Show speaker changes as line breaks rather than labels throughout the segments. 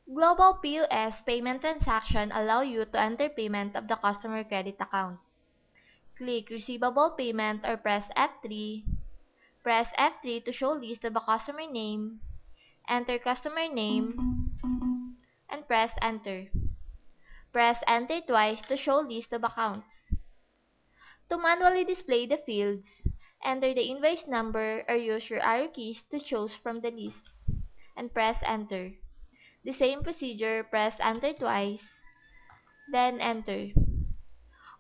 Global POS payment transaction allow you to enter payment of the customer credit account. Click Receivable Payment or press F3. Press F3 to show list of a customer name. Enter customer name and press Enter. Press Enter twice to show list of accounts. To manually display the fields, enter the invoice number or use your arrow keys to choose from the list, and press Enter. The same procedure, press Enter twice, then Enter.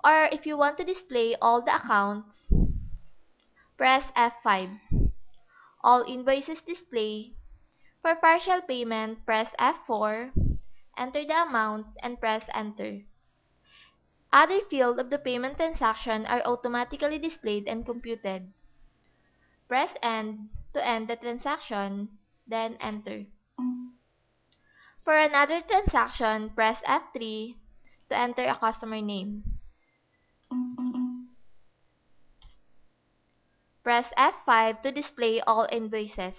Or if you want to display all the accounts, press F5. All invoices display. For partial payment, press F4, enter the amount, and press Enter. Other fields of the payment transaction are automatically displayed and computed. Press End to end the transaction, then Enter. For another transaction, press F3 to enter a customer name. Press F5 to display all invoices.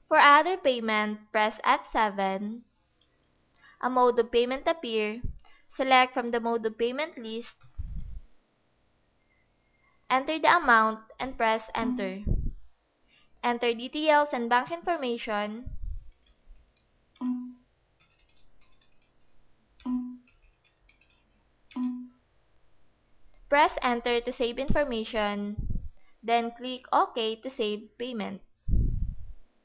For other payment, press F7. A mode of payment appear. Select from the mode of payment list. Enter the amount and press Enter. Enter details and bank information. Press Enter to save information. Then click OK to save payment.